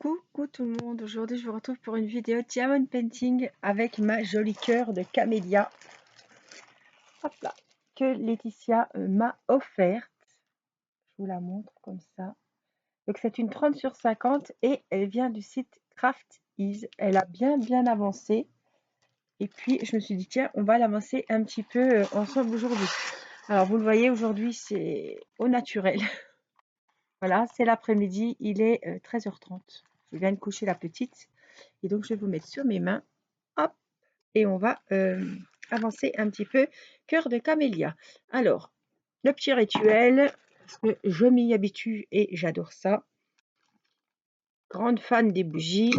Coucou tout le monde, aujourd'hui je vous retrouve pour une vidéo diamond painting avec ma jolie cœur de camélia. Hop là, que Laetitia m'a offerte. Je vous la montre comme ça. Donc c'est une 30 sur 50 et elle vient du site Craft Ease. Elle a bien avancé. Et puis je me suis dit tiens, on va l'avancer un petit peu ensemble aujourd'hui. Alors vous le voyez, aujourd'hui c'est au naturel. Voilà, c'est l'après-midi, il est 13h30. Je viens de coucher la petite. Et donc, je vais vous mettre sur mes mains. Hop. Et on va avancer un petit peu. Cœur de camélia. Alors, le petit rituel, parce que je m'y habitue et j'adore ça. Grande fan des bougies.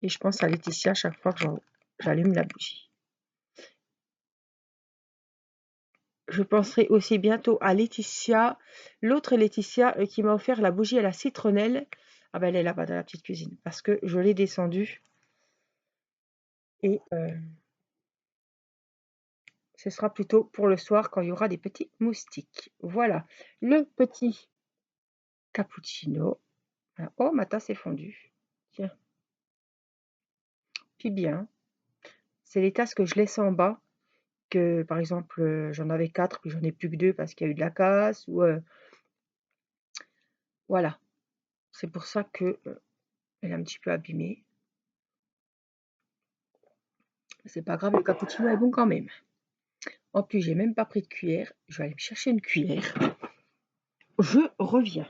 Et je pense à Laetitia à chaque fois que j'allume la bougie. Je penserai aussi bientôt à Laetitia, l'autre Laetitia qui m'a offert la bougie à la citronnelle. Ah ben elle est là-bas dans la petite cuisine parce que je l'ai descendue. Et ce sera plutôt pour le soir quand il y aura des petits moustiques. Voilà, le petit cappuccino. Oh, ma tasse est fondue. Tiens. Puis bien, c'est les tasses que je laisse en bas. Que par exemple, j'en avais 4, puis j'en ai plus que 2 parce qu'il y a eu de la casse. Ou voilà, c'est pour ça que elle est un petit peu abîmée. C'est pas grave, le cappuccino est bon quand même. En plus, j'ai même pas pris de cuillère. Je vais aller me chercher une cuillère. Je reviens.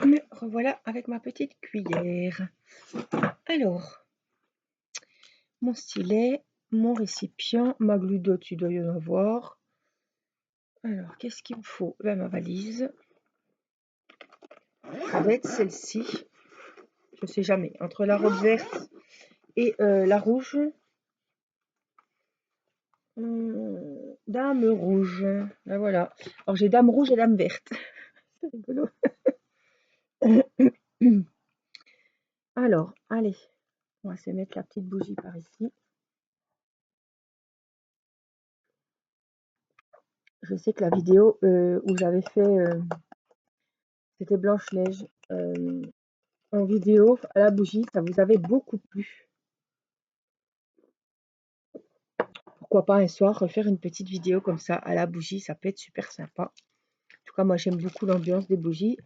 Me revoilà avec ma petite cuillère. Alors, mon stylet, mon récipient, ma glue d'eau, tu dois y en avoir. Alors, qu'est-ce qu'il me faut? Ben, ma valise. Ça doit être celle-ci. Je sais jamais. Entre la robe verte et la rouge. Dame rouge. Ben voilà. Alors, j'ai dame rouge et dame verte. C'est rigolo. Alors, allez. On va se mettre la petite bougie par ici. Je sais que la vidéo où j'avais fait, c'était Blanche-Neige, en vidéo à la bougie, ça vous avait beaucoup plu. Pourquoi pas un soir refaire une petite vidéo comme ça à la bougie, ça peut être super sympa. En tout cas, moi j'aime beaucoup l'ambiance des bougies.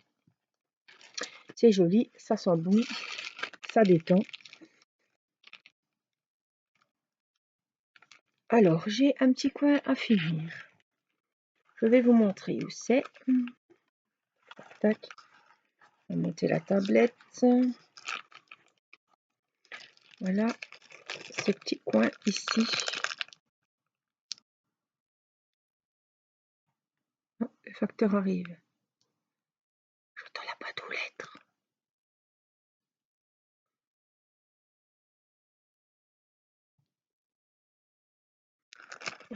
C'est joli, ça sent bon, ça détend. Alors, j'ai un petit coin à finir. Je vais vous montrer où c'est. Tac. On va monter la tablette. Voilà, ce petit coin ici. Oh, le facteur arrive. J'entends la boîte aux lettres.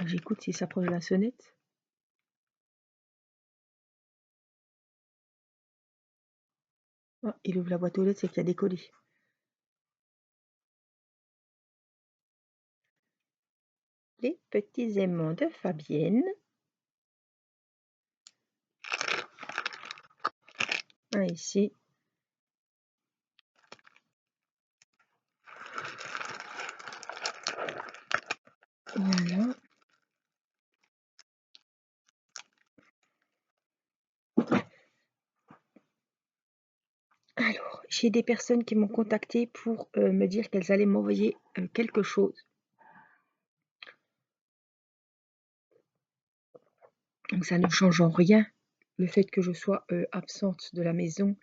J'écoute s'il s'approche de la sonnette. Oh, il ouvre la boîte aux lettres, c'est qu'il y a des colis. Les petits aimants de Fabienne. Un ici. Voilà. Alors, j'ai des personnes qui m'ont contacté pour me dire qu'elles allaient m'envoyer quelque chose. Donc ça ne change en rien le fait que je sois absente de la maison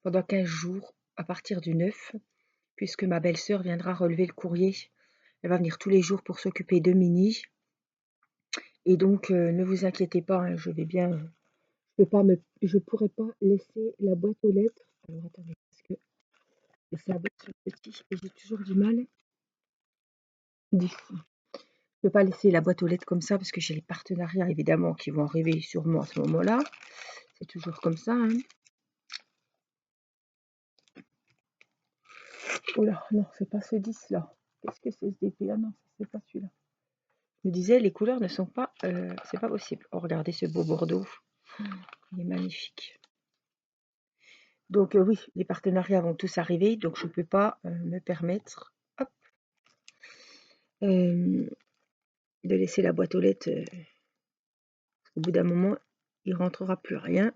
pendant 15 jours à partir du 9, puisque ma belle-sœur viendra relever le courrier. Elle va venir tous les jours pour s'occuper de Mini. Et donc, ne vous inquiétez pas, hein, je vais bien... je pourrais pas laisser la boîte aux lettres. Alors attendez, parce que c'est la boîte sur le petit et j'ai toujours du mal d'ici. Je peux pas laisser la boîte aux lettres comme ça parce que j'ai les partenariats évidemment qui vont arriver sûrement à ce moment-là. C'est toujours comme ça, hein. Oh là, non, c'est pas ce 10 là. Qu'est-ce que c'est ce DP là? Non, c'est pas celui-là. Je me disais, les couleurs ne sont pas... c'est pas possible. Oh, regardez ce beau bordeaux. Il est magnifique. Donc oui, les partenariats vont tous arriver, donc je ne peux pas me permettre hop, de laisser la boîte aux lettres. Au bout d'un moment, il rentrera plus rien.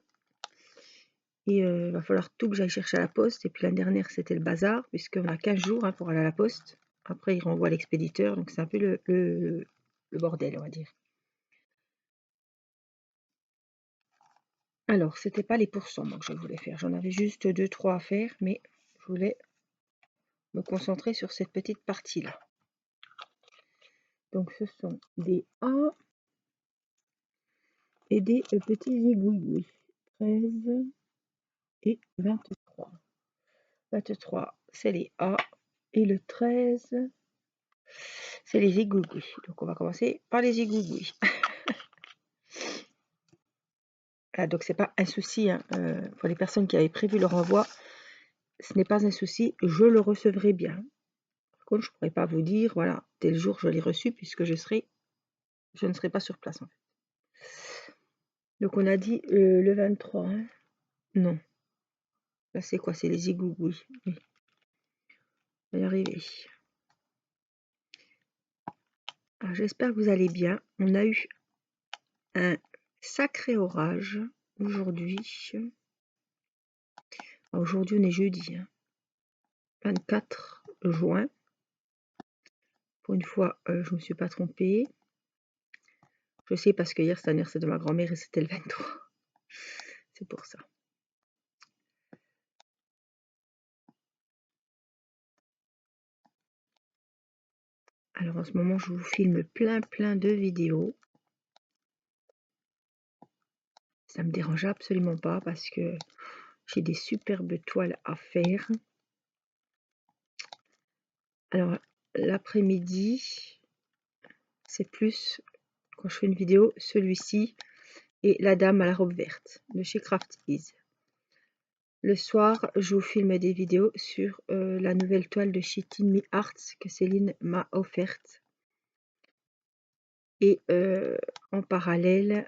Et il va falloir tout que j'aille chercher à la poste. Et puis l'année dernière, c'était le bazar, puisqu'on a 15 jours, hein, pour aller à la poste. Après, il renvoie l'expéditeur, donc c'est un peu le bordel, on va dire. Alors, c'était pas les pourcents moi, que je voulais faire. J'en avais juste 2-3 à faire, mais je voulais me concentrer sur cette petite partie-là. Donc, ce sont des A et des petits égouilles. 13 et 23. 23, c'est les A. Et le 13, c'est les égouilles. Donc, on va commencer par les égouilles. Ah, donc, c'est pas un souci, hein. Pour les personnes qui avaient prévu le renvoi, ce n'est pas un souci. Je le recevrai bien. Par contre, je ne pourrais pas vous dire, voilà, tel jour je l'ai reçu, puisque je ne serai pas sur place, en fait. Donc, on a dit le 23, hein. Non. Là, c'est quoi? C'est les égouilles. Oui. On va y arriver. Alors, j'espère que vous allez bien. On a eu un sacré orage aujourd'hui. Aujourd'hui, on est jeudi, hein, 24 juin. Pour une fois, je ne me suis pas trompée. Je sais parce que hier, c'était l'anniversaire de ma grand-mère et c'était le 23. C'est pour ça. Alors, en ce moment, je vous filme plein de vidéos. Ça me dérange absolument pas parce que j'ai des superbes toiles à faire. Alors, l'après-midi, c'est plus, quand je fais une vidéo, celui-ci et la dame à la robe verte de chez Craft Ease. Le soir, je vous filme des vidéos sur la nouvelle toile de chez Tin Me Arts que Céline m'a offerte. Et en parallèle,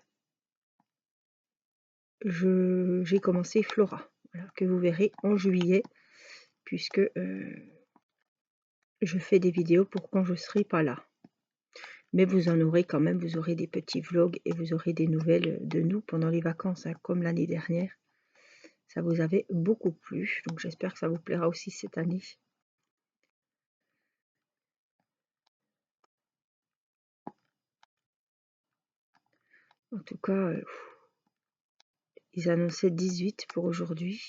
j'ai commencé Flora, voilà, que vous verrez en juillet, puisque je fais des vidéos pour quand je ne serai pas là. Mais vous en aurez quand même, vous aurez des petits vlogs et vous aurez des nouvelles de nous pendant les vacances, hein, comme l'année dernière. Ça vous avait beaucoup plu, donc j'espère que ça vous plaira aussi cette année. En tout cas, ils annonçaient 18 pour aujourd'hui.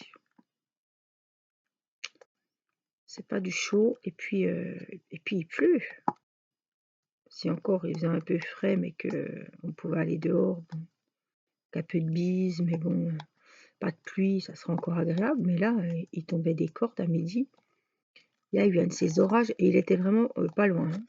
C'est pas du chaud, et puis il pleut. Si encore il faisait un peu frais, mais que on pouvait aller dehors, bon, un peu de bise, mais bon, pas de pluie, ça sera encore agréable. Mais là, il tombait des cordes à midi. Il y a eu un de ces orages et il était vraiment pas loin, hein.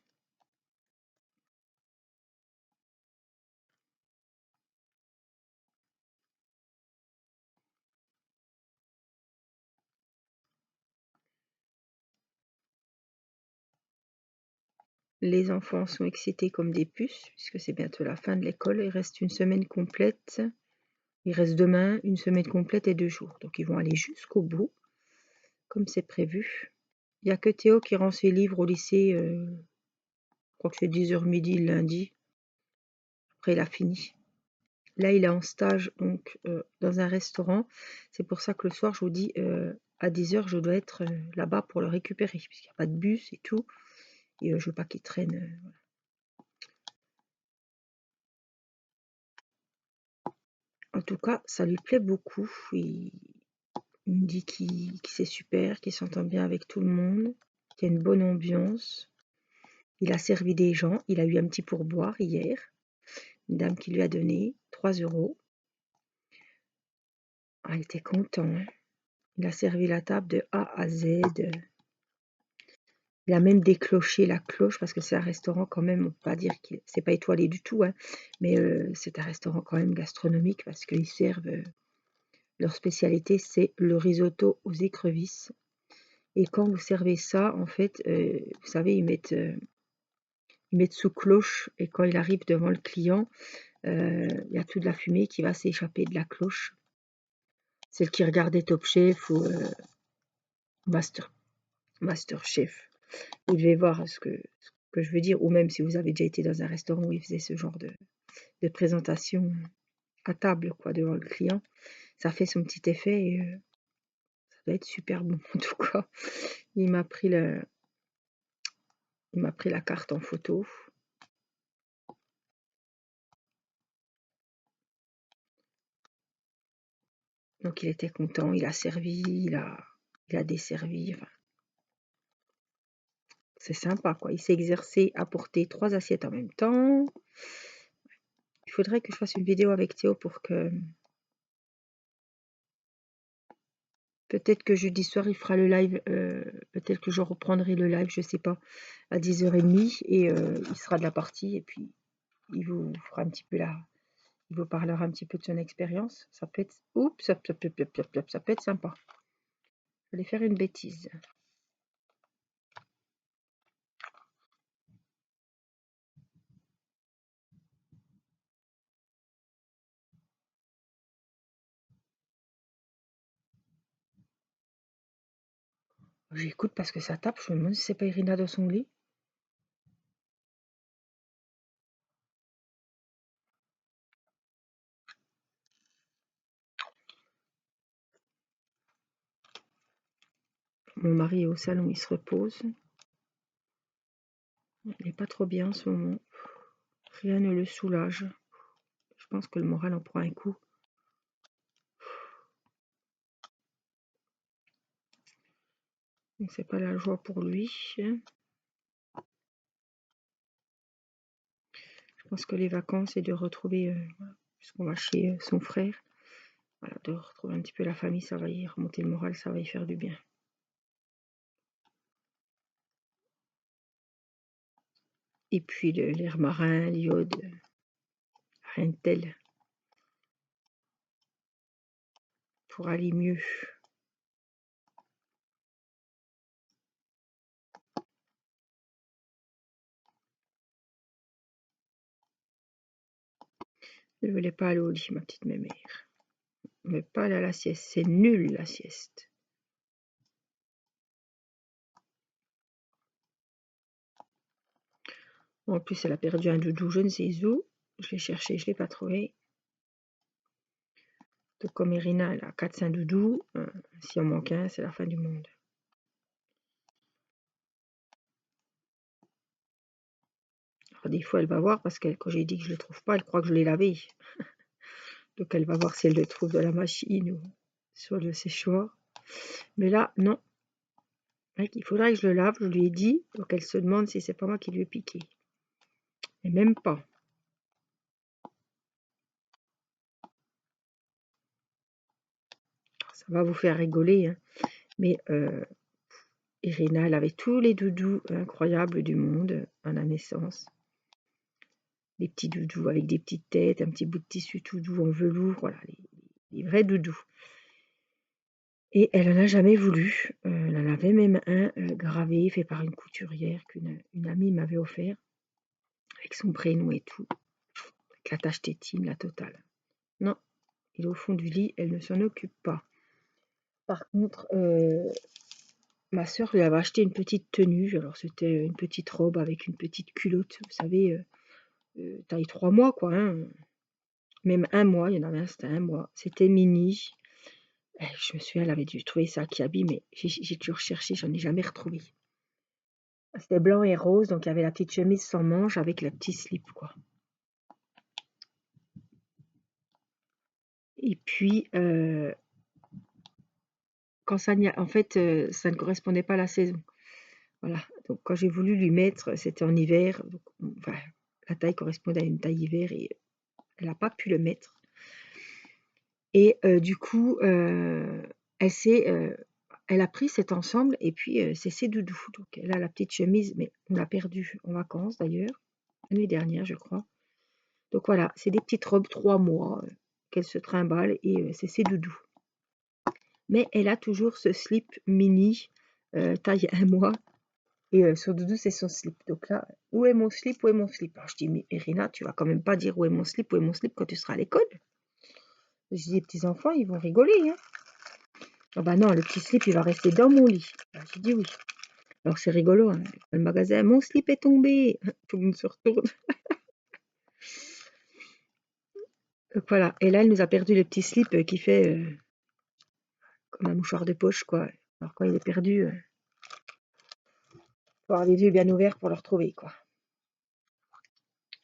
Les enfants sont excités comme des puces, puisque c'est bientôt la fin de l'école. Il reste une semaine complète. Il reste demain une semaine complète et 2 jours. Donc ils vont aller jusqu'au bout, comme c'est prévu. Il n'y a que Théo qui rend ses livres au lycée, je crois que c'est 10h midi le lundi. Après, il a fini. Là, il est en stage donc dans un restaurant. C'est pour ça que le soir, je vous dis, à 10h, je dois être là-bas pour le récupérer, puisqu'il n'y a pas de bus et tout. Et je ne veux pas qu'il traîne. Voilà. En tout cas, ça lui plaît beaucoup. Il me dit qu'il c'est super, qu'il s'entend bien avec tout le monde, qu'il y a une bonne ambiance. Il a servi des gens. Il a eu un petit pourboire hier. Une dame qui lui a donné 3 €. Ah, il était content, hein. Il a servi la table de A à Z. Il a même décloché la cloche parce que c'est un restaurant quand même, on peut pas dire que c'est pas étoilé du tout, hein, mais c'est un restaurant quand même gastronomique parce qu'ils servent, leur spécialité c'est le risotto aux écrevisses. Et quand vous servez ça, en fait, vous savez, ils mettent sous cloche et quand il arrive devant le client, il y a toute la fumée qui va s'échapper de la cloche. Celle qui regardait Top Chef ou Master Chef, vous devez voir ce que je veux dire, ou même si vous avez déjà été dans un restaurant où ils faisaient ce genre de présentation à table, quoi, devant le client, ça fait son petit effet et ça doit être super bon. En tout cas, il m'a pris la carte en photo. Donc il était content, il a servi, il a desservi, enfin, c'est sympa quoi. Il s'est exercé à porter 3 assiettes en même temps. Il faudrait que je fasse une vidéo avec Théo pour que peut-être que jeudi soir il fera le live, peut-être que je reprendrai le live, je sais pas, à 10h30 et il sera de la partie et puis il vous fera un petit peu il vous parlera un petit peu de son expérience. Ça peut être oups, ça peut être sympa. Je vais faire une bêtise. J'écoute parce que ça tape, je me demande si c'est pas Irina dans son lit. Mon mari est au salon, il se repose. Il n'est pas trop bien en ce moment. Rien ne le soulage. Je pense que le moral en prend un coup. Donc c'est pas la joie pour lui. Je pense que les vacances, c'est de retrouver, puisqu'on va chez son frère, voilà, de retrouver un petit peu la famille, ça va y remonter le moral, ça va y faire du bien. Et puis l'air marin, l'iode, rien de tel pour aller mieux. Elle ne voulait pas aller au lit, ma petite mémère. Mais pas aller à la sieste, c'est nul la sieste. En plus, elle a perdu un doudou, je ne sais où. Je l'ai cherché, je ne l'ai pas trouvé. Donc comme Irina, elle a 4-5 doudous, s'il en manque un, c'est la fin du monde. Alors des fois, elle va voir, parce que quand j'ai dit que je ne le trouve pas, elle croit que je l'ai lavé. Donc elle va voir si elle le trouve dans la machine ou sur le séchoir. Mais là, non. Il faudrait que je le lave, je lui ai dit. Donc elle se demande si c'est pas moi qui lui ai piqué. Et même pas. Ça va vous faire rigoler, hein. Mais Irina, elle avait tous les doudous incroyables du monde à la naissance. Des petits doudous avec des petites têtes, un petit bout de tissu tout doux en velours, voilà, les vrais doudous. Et elle n'en a jamais voulu. Elle en avait même un gravé, fait par une couturière qu'une amie m'avait offert, avec son prénom et tout, avec la tache tétine, la totale. Non, il est au fond du lit, elle ne s'en occupe pas. Par contre, ma sœur lui avait acheté une petite tenue, alors c'était une petite robe avec une petite culotte, vous savez, taille 3 mois quoi, hein. Même 1 mois, il y en avait un, c'était 1 mois. C'était mini. Je me souviens, elle avait dû trouver ça à Kiabi, mais j'ai toujours cherché, j'en ai jamais retrouvé. C'était blanc et rose, donc il y avait la petite chemise sans manches avec le petit slip, quoi. Et puis, quand ça n'y a, en fait, ça ne correspondait pas à la saison. Voilà. Donc quand j'ai voulu lui mettre, c'était en hiver. Donc, enfin, la taille correspondait à une taille hiver et elle n'a pas pu le mettre. Et du coup, elle s'est elle a pris cet ensemble et puis c'est ses doudous. Donc elle a la petite chemise, mais on l'a perdue en vacances d'ailleurs, l'année dernière je crois. Donc voilà, c'est des petites robes 3 mois qu'elle se trimballe et c'est ses doudous. Mais elle a toujours ce slip mini taille 1 mois et son doudou c'est son slip. Donc là, où est mon slip? Où est mon slip? Alors je dis, mais Irina, tu vas quand même pas dire où est mon slip? Où est mon slip quand tu seras à l'école? Je dis, les petits enfants, ils vont rigoler, hein. Ah bah non, le petit slip, il va rester dans mon lit. Alors, j'ai dit oui. Alors c'est rigolo, hein. Le magasin, mon slip est tombé. Tout le monde se retourne. Donc voilà. Et là, elle nous a perdu le petit slip qui fait comme un mouchoir de poche, quoi. Alors quand il est perdu, faut avoir les yeux bien ouverts pour le retrouver, quoi.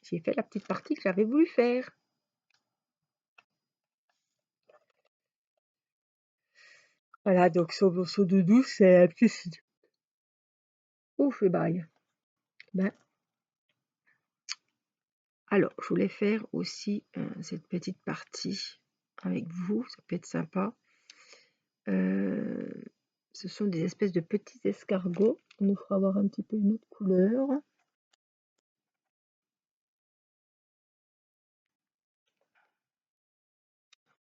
J'ai fait la petite partie que j'avais voulu faire. Voilà, donc son doudou, c'est un petit slip. Ouf, le bail. Ben, alors, je voulais faire aussi cette petite partie avec vous, ça peut être sympa. Ce sont des espèces de petits escargots. On nous fera voir un petit peu une autre couleur.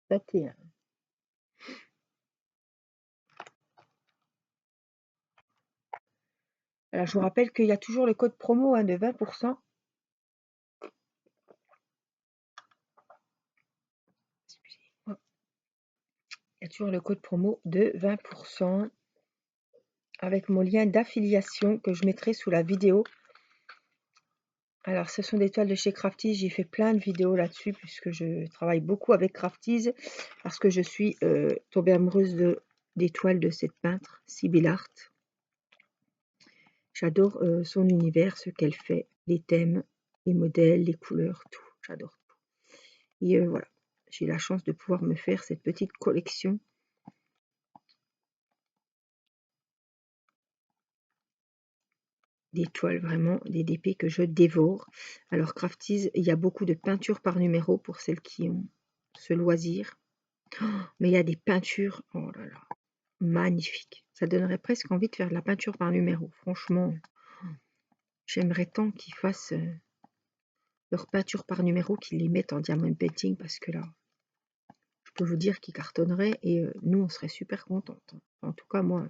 Pâté. Alors, je vous rappelle qu'il y a toujours le code promo de 20%. Excusez-moi. Il y a toujours le code promo de 20% avec mon lien d'affiliation que je mettrai sous la vidéo. Alors, ce sont des toiles de chez Crafties. J'ai fait plein de vidéos là-dessus puisque je travaille beaucoup avec Crafties parce que je suis tombée amoureuse des toiles de cette peintre, Sibyl Art. J'adore son univers, ce qu'elle fait, les thèmes, les modèles, les couleurs, tout. J'adore tout. Et voilà, j'ai la chance de pouvoir me faire cette petite collection. Des toiles vraiment, des DP que je dévore. Alors Crafties, il y a beaucoup de peintures par numéro pour celles qui ont ce loisir. Mais il y a des peintures, oh là là, magnifiques. Ça donnerait presque envie de faire de la peinture par numéro. Franchement, j'aimerais tant qu'ils fassent leur peinture par numéro, qu'ils les mettent en diamond painting parce que là, je peux vous dire qu'ils cartonneraient et nous, on serait super contentes. En tout cas, moi.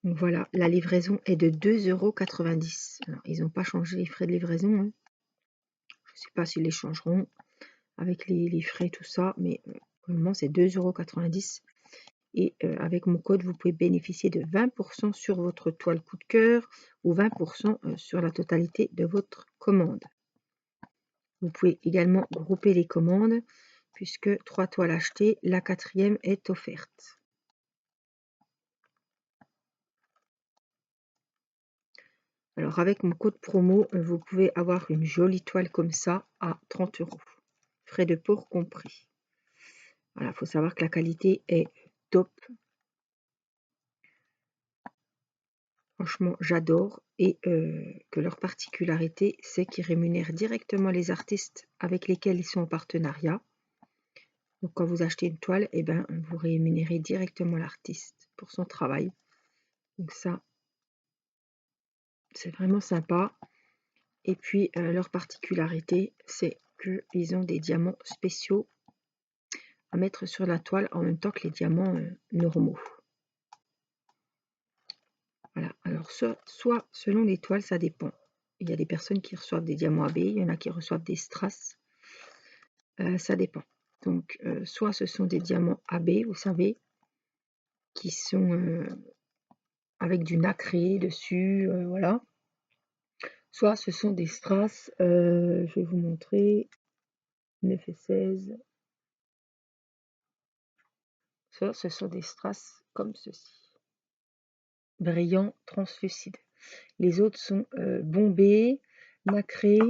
Donc voilà, la livraison est de 2,90 €. Alors, ils n'ont pas changé les frais de livraison, hein. Je ne sais pas s'ils les changeront avec les frais, tout ça, mais pour le moment, c'est 2,90 €. Et avec mon code, vous pouvez bénéficier de 20% sur votre toile coup de cœur ou 20% sur la totalité de votre commande. Vous pouvez également grouper les commandes puisque 3 toiles achetées, la 4e est offerte. Alors avec mon code promo, vous pouvez avoir une jolie toile comme ça à 30 €. Frais de port compris. Voilà, il faut savoir que la qualité est top. Franchement, j'adore et que leur particularité, c'est qu'ils rémunèrent directement les artistes avec lesquels ils sont en partenariat. Donc quand vous achetez une toile, eh ben, vous rémunérez directement l'artiste pour son travail. Donc ça, c'est vraiment sympa. Et puis leur particularité, c'est qu'ils ont des diamants spéciaux à mettre sur la toile en même temps que les diamants normaux. Voilà, alors soit selon les toiles, ça dépend. Il y a des personnes qui reçoivent des diamants AB, il y en a qui reçoivent des strass. Ça dépend. Donc, soit ce sont des diamants AB, vous savez, qui sont avec du nacré dessus, voilà. Soit ce sont des strass, je vais vous montrer, 9 et 16. Soit ce sont des strass comme ceci, brillants, translucides. Les autres sont bombés, nacrés.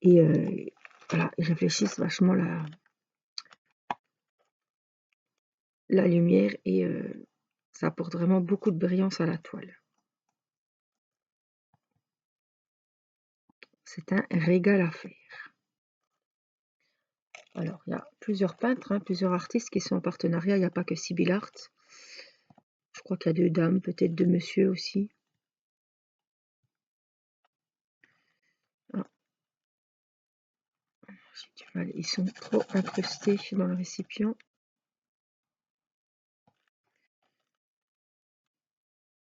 Et voilà, ils réfléchissent vachement la lumière et ça apporte vraiment beaucoup de brillance à la toile. C'est un régal à faire. Alors, il y a plusieurs peintres, plusieurs artistes qui sont en partenariat. Il n'y a pas que Sibyl Art. Je crois qu'il y a 2 dames, peut-être 2 monsieur aussi. Ah, j'ai du mal. Ils sont trop incrustés dans le récipient. En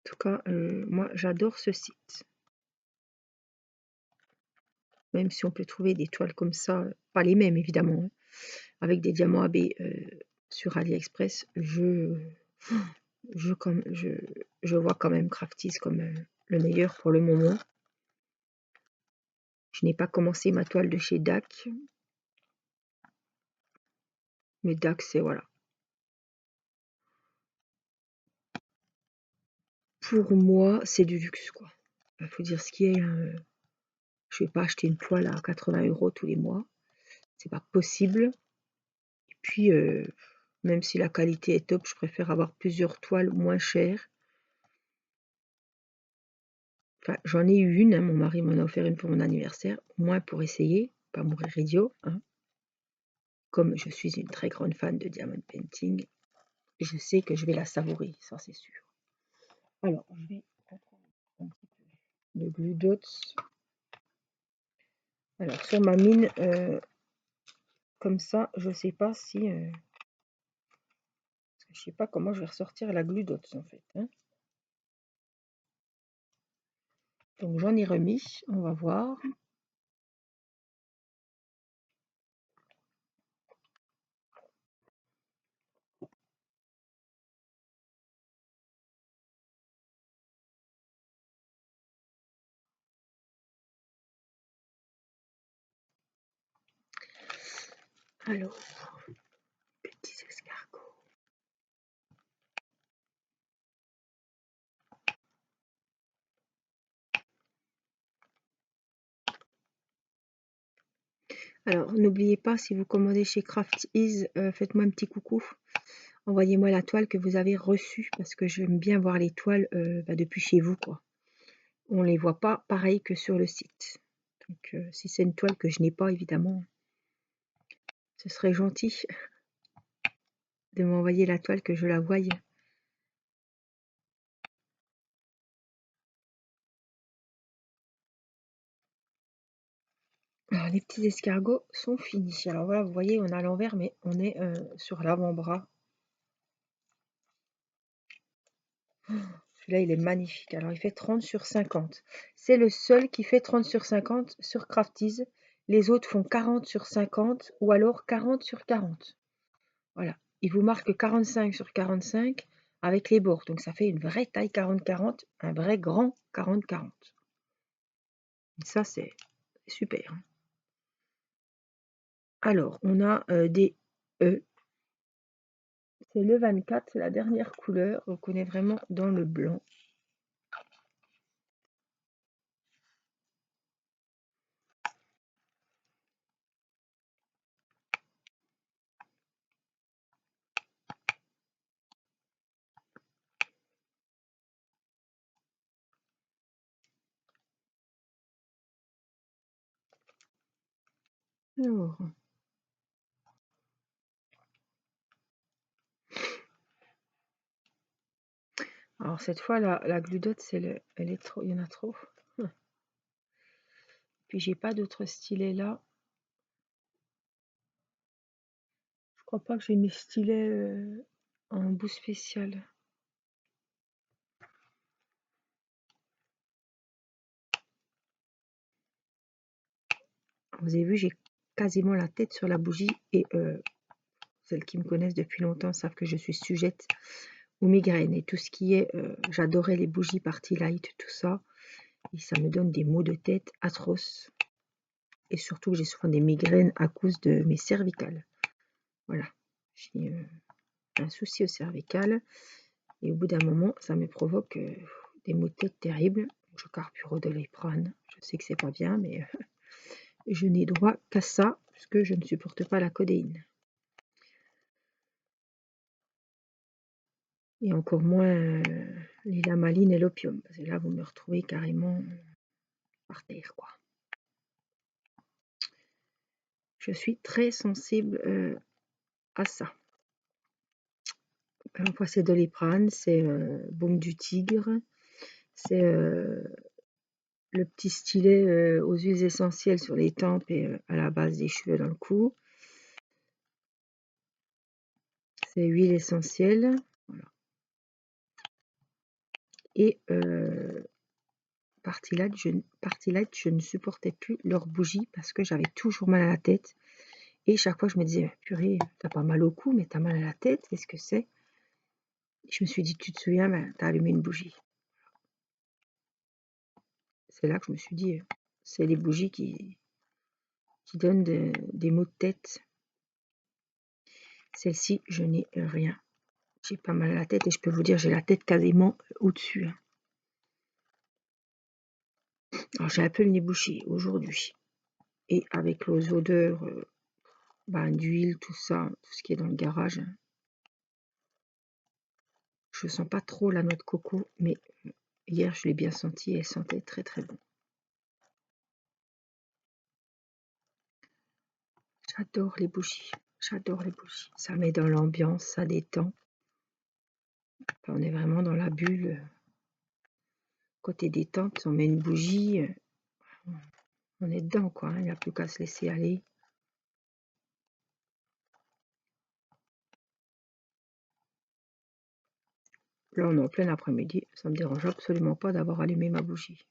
tout cas, moi, j'adore ce site. Même si on peut trouver des toiles comme ça, pas les mêmes évidemment, avec des diamants AB sur AliExpress, je vois quand même Crafties comme le meilleur pour le moment. Je n'ai pas commencé ma toile de chez DAC, mais DAC, c'est voilà. Pour moi, c'est du luxe, quoi. Il faut dire ce qui est. Je vais pas acheter une toile à 80 € tous les mois. C'est pas possible. Et puis, même si la qualité est top, je préfère avoir plusieurs toiles moins chères. Enfin, j'en ai eu une, mon mari m'en a offert une pour mon anniversaire, au moins pour essayer, pas mourir idiot. Comme je suis une très grande fan de diamond painting, je sais que je vais la savourer, ça c'est sûr. Alors, je vais retrouver un petit peu de glue dots. Alors, sur ma mine, comme ça, je sais pas si... je sais pas comment je vais ressortir la glue dots en fait. Donc j'en ai remis, on va voir. Alors, petits escargots. Alors, n'oubliez pas, si vous commandez chez Crafties, faites-moi un petit coucou. Envoyez-moi la toile que vous avez reçue, parce que j'aime bien voir les toiles depuis chez vous, quoi. On les voit pas pareil que sur le site. Donc, si c'est une toile que je n'ai pas, évidemment, ce serait gentil de m'envoyer la toile que je la voie. Alors, les petits escargots sont finis. Alors voilà, vous voyez, on est à l'envers, mais on est sur l'avant-bras. Celui-là, il est magnifique. Alors, il fait 30 sur 50. C'est le seul qui fait 30 sur 50 sur Crafties. Les autres font 40 sur 50 ou alors 40 sur 40. Voilà. Il vous marque 45 sur 45 avec les bords. Donc, ça fait une vraie taille 40-40, un vrai grand 40-40. Ça, c'est super. Alors, on a des E. C'est le 24, c'est la dernière couleur. On connaît vraiment dans le blanc. Alors cette fois, la glue dot, elle est trop, il y en a trop. Puis j'ai pas d'autres stylets là. Je crois pas que j'ai mes stylets en bout spécial. Vous avez vu, j'ai quasiment la tête sur la bougie et celles qui me connaissent depuis longtemps savent que je suis sujette aux migraines et tout ce qui est, j'adorais les bougies party light, tout ça, et ça me donne des maux de tête atroces. Et surtout, j'ai souvent des migraines à cause de mes cervicales. Voilà, j'ai un souci aux cervicales et au bout d'un moment, ça me provoque des maux de tête terribles. Je carbure au Doliprane. Je sais que c'est pas bien, mais je n'ai droit qu'à ça puisque je ne supporte pas la codéine. Et encore moins les lamalines et l'opium. Parce que là, vous me retrouvez carrément par terre, quoi. Je suis très sensible à ça. Parfois c'est Doliprane, c'est Baume du Tigre, c'est le petit stylet aux huiles essentielles sur les tempes et à la base des cheveux dans le cou. C'est huile essentielle. Voilà. Et Partilite, je ne supportais plus leurs bougies parce que j'avais toujours mal à la tête. Et chaque fois, je me disais, purée, t'as pas mal au cou, mais t'as mal à la tête, qu'est-ce que c'est? Je me suis dit, tu te souviens, ben, t'as allumé une bougie. C'est là que je me suis dit, c'est les bougies qui donnent des maux de tête. Celle-ci, je n'ai rien. J'ai pas mal à la tête et je peux vous dire, j'ai la tête quasiment au-dessus. Alors, j'ai un peu le nez bouché aujourd'hui. Et avec les odeurs d'huile, tout ça, tout ce qui est dans le garage, je sens pas trop la noix de coco, mais hier, je l'ai bien senti et elle sentait très très bon. J'adore les bougies. J'adore les bougies. Ça met dans l'ambiance, ça détend. Enfin, on est vraiment dans la bulle. Côté détente, on met une bougie, on est dedans, quoi. Il n'y a plus qu'à se laisser aller. Là, on est en plein après-midi. Ça ne me dérange absolument pas d'avoir allumé ma bougie.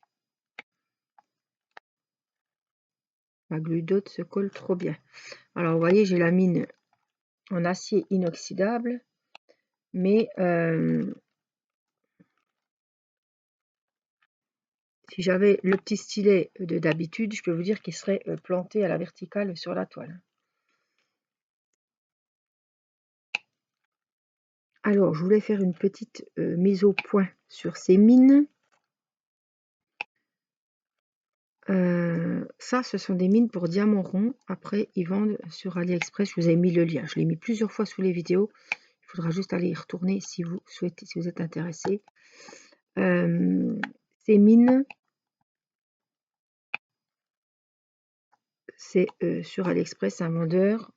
Ma gluedote se colle trop bien. Alors, vous voyez, j'ai la mine en acier inoxydable, mais si j'avais le petit stylet d'habitude, je peux vous dire qu'il serait planté à la verticale sur la toile. Alors, je voulais faire une petite mise au point sur ces mines. Ça, ce sont des mines pour diamants ronds. Après, ils vendent sur AliExpress. Je vous ai mis le lien. Je l'ai mis plusieurs fois sous les vidéos. Il faudra juste aller y retourner si vous souhaitez, si vous êtes intéressé. Ces mines, c'est sur AliExpress un vendeur.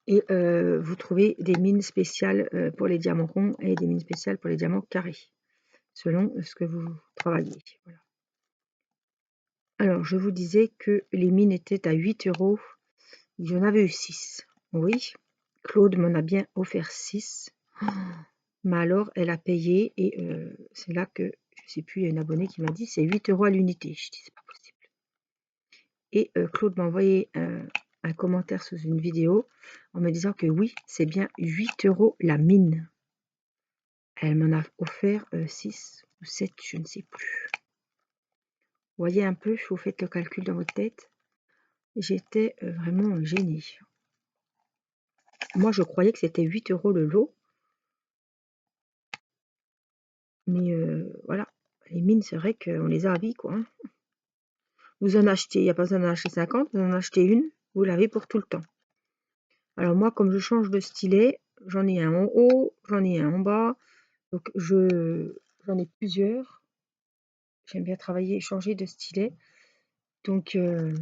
Et vous trouvez des mines spéciales pour les diamants ronds et des mines spéciales pour les diamants carrés, selon ce que vous travaillez. Voilà. Alors, je vous disais que les mines étaient à 8 €. J'en avais eu 6. Oui, Claude m'en a bien offert 6. Mais alors, elle a payé et c'est là que, je ne sais plus, il y a une abonnée qui m'a dit c'est 8 € à l'unité. Je dis c'est pas possible. Et Claude m'a envoyé un commentaire sous une vidéo en me disant que oui, c'est bien 8 € la mine. Elle m'en a offert 6 ou 7, je ne sais plus. Vous voyez un peu, vous faites le calcul dans votre tête. J'étais vraiment gênée. Moi, je croyais que c'était 8 € le lot. Mais voilà, les mines, c'est vrai qu'on les a à vie, quoi. Hein. Vous en achetez, il n'y a pas besoin d'en acheter 50, vous en achetez une, vous l'avez pour tout le temps. Alors moi, comme je change de stylet, j'en ai un en haut, j'en ai un en bas, donc j'en ai plusieurs. J'aime bien travailler et changer de stylet. Donc je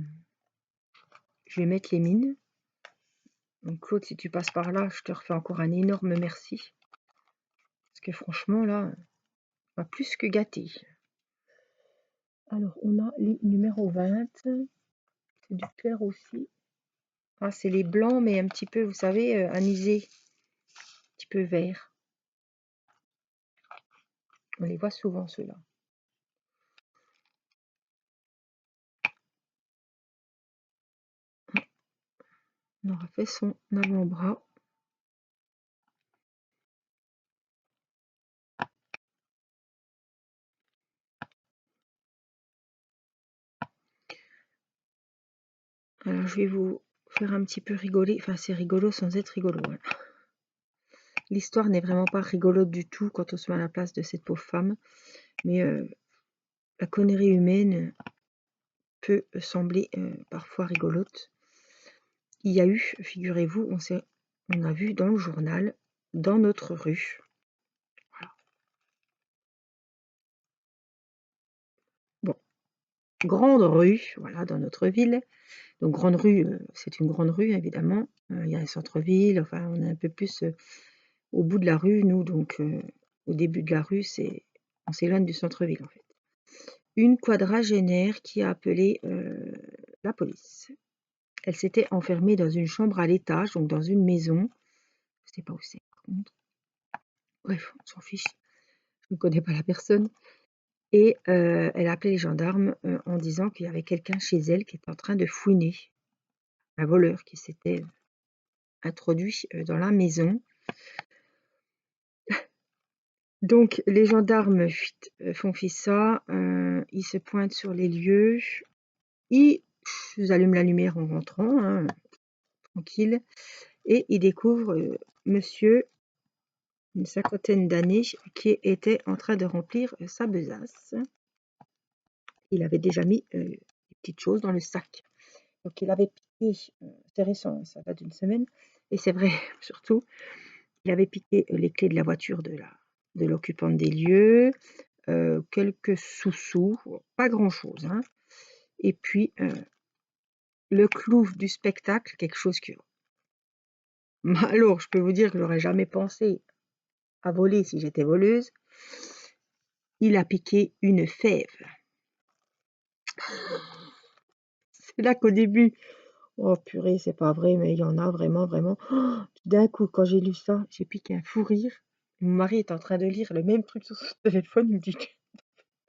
vais mettre les mines. Donc Claude, si tu passes par là, je te refais encore un énorme merci. Parce que franchement, là, on va plus que gâté. Alors, on a les numéros 20. C'est du clair aussi. Ah, c'est les blancs, mais un petit peu, vous savez, anisés. Un petit peu vert. On les voit souvent, ceux-là. On aura fait son avant-bras. Alors, je vais vous faire un petit peu rigoler. Enfin, c'est rigolo sans être rigolo. Hein. L'histoire n'est vraiment pas rigolote du tout quand on se met à la place de cette pauvre femme. Mais la connerie humaine peut sembler parfois rigolote. Il y a eu, figurez-vous, on a vu dans le journal, dans notre rue, voilà. Bon, grande rue, voilà, dans notre ville, Donc grande rue, c'est une grande rue évidemment. Il y a un centre-ville, enfin on est un peu plus au bout de la rue, nous, donc au début de la rue, on s'éloigne du centre-ville en fait. Une quadragénaire qui a appelé la police. Elle s'était enfermée dans une chambre à l'étage, donc dans une maison. Je sais pas où c'est par contre. Bref, on s'en fiche. Je ne connais pas la personne. Et elle a appelé les gendarmes en disant qu'il y avait quelqu'un chez elle qui était en train de fouiner. Un voleur qui s'était introduit dans la maison. Donc les gendarmes font ça, ils se pointent sur les lieux, ils allument la lumière en rentrant, hein, tranquille, et ils découvrent monsieur, une cinquantaine d'années, qui était en train de remplir sa besace. Il avait déjà mis des petites choses dans le sac. Donc il avait piqué, c'est récent, ça date d'une semaine, et c'est vrai surtout, il avait piqué les clés de la voiture de l'occupante des lieux, quelques sous-sous, pas grand-chose, hein. Et puis le clou du spectacle, quelque chose que alors je peux vous dire que j'aurais jamais pensé à voler si j'étais voleuse. Il a piqué une fève. C'est là qu'au début, oh purée, c'est pas vrai, mais il y en a vraiment, vraiment. Oh, d'un coup, quand j'ai lu ça, j'ai piqué un fou rire. Mon mari est en train de lire le même truc sur son téléphone, il me dit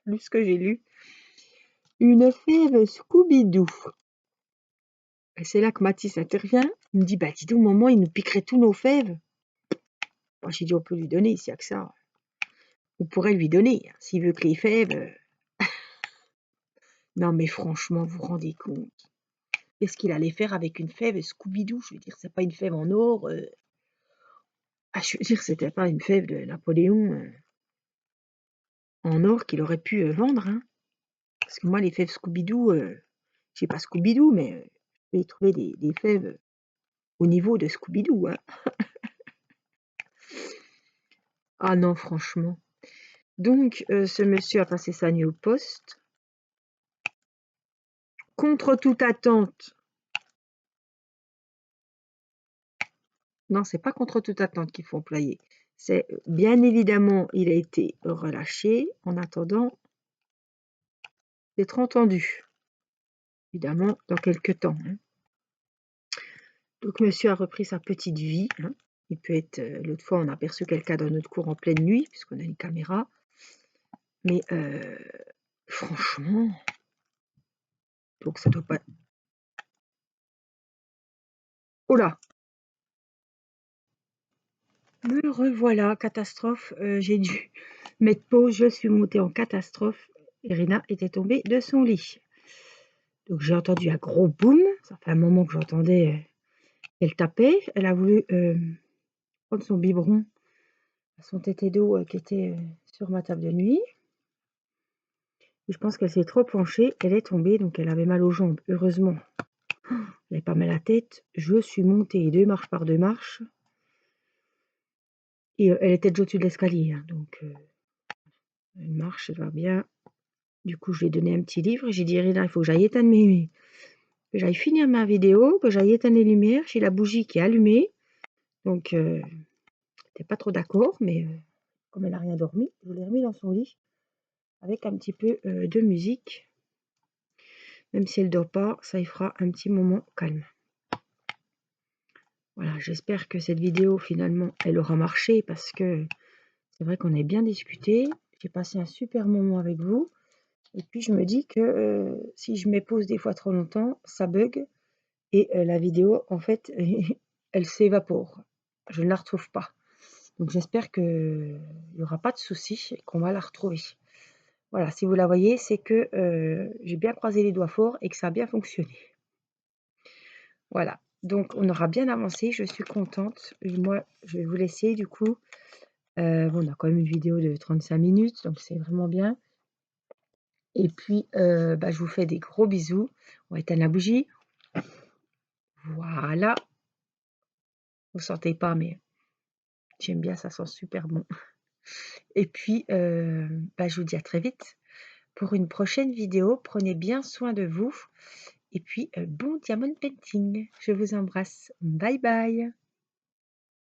lu ce que j'ai lu. Une fève Scooby-Doo. Et c'est là que Mathis intervient. Il me dit, bah dis donc, maman, il nous piquerait tous nos fèves. Moi, j'ai dit, on peut lui donner, s'il n'y a que ça. On pourrait lui donner, hein, s'il veut que les fèves. Non, mais franchement, vous vous rendez compte? Qu'est-ce qu'il allait faire avec une fève Scooby-Doo? Je veux dire, c'est pas une fève en or. Ah, je veux dire, c'était pas une fève de Napoléon en or qu'il aurait pu vendre, hein. Parce que moi, les fèves Scooby-Doo, je sais pas Scooby-Doo, mais je vais y trouver des fèves au niveau de Scooby-Doo, hein. Ah non, franchement. Donc, ce monsieur a passé sa nuit au poste. Contre toute attente. Non, c'est pas contre toute attente qu'il faut employer. C'est bien évidemment, il a été relâché en attendant d'être entendu. Évidemment, dans quelques temps, hein. Donc, monsieur a repris sa petite vie, hein. Il peut être, l'autre fois, on a aperçu quelqu'un dans notre cour en pleine nuit, puisqu'on a une caméra. Mais franchement, donc ça doit pas. Oh là! Me revoilà, catastrophe. J'ai dû mettre pause, je suis montée en catastrophe. Irina était tombée de son lit. Donc j'ai entendu un gros boum. Ça fait un moment que j'entendais qu'elle tapait. Elle a voulu prendre son biberon, son tété d'eau qui était sur ma table de nuit. Et je pense qu'elle s'est trop penchée. Elle est tombée, donc elle avait mal aux jambes. Heureusement, elle n'avait pas mal à la tête. Je suis montée 2 marches par 2 marches. Et elle était déjà au-dessus de l'escalier, hein, donc elle marche, elle va bien. Du coup, je lui ai donné un petit livre. J'ai dit, Irina, il faut que j'aille éteindre que j'aille finir ma vidéo, que j'aille éteindre les lumières. J'ai la bougie qui est allumée. Donc, j'étais pas trop d'accord, mais comme elle n'a rien dormi, je l'ai remis dans son lit avec un petit peu de musique. Même si elle dort pas, ça y fera un petit moment calme. Voilà, j'espère que cette vidéo, finalement, elle aura marché parce que c'est vrai qu'on a bien discuté. J'ai passé un super moment avec vous. Et puis je me dis que si je mets pause des fois trop longtemps, ça bug et la vidéo, en fait, elle s'évapore. Je ne la retrouve pas. Donc j'espère qu'il n'y aura pas de souci et qu'on va la retrouver. Voilà, si vous la voyez, c'est que j'ai bien croisé les doigts forts et que ça a bien fonctionné. Voilà, donc on aura bien avancé, je suis contente. Et moi, je vais vous laisser du coup. Bon, on a quand même une vidéo de 35 minutes, donc c'est vraiment bien. Et puis, bah, je vous fais des gros bisous. On va éteindre la bougie. Voilà. Vous sentez pas, mais j'aime bien, ça sent super bon. Et puis, bah, je vous dis à très vite pour une prochaine vidéo. Prenez bien soin de vous et puis bon diamond painting. Je vous embrasse. Bye bye.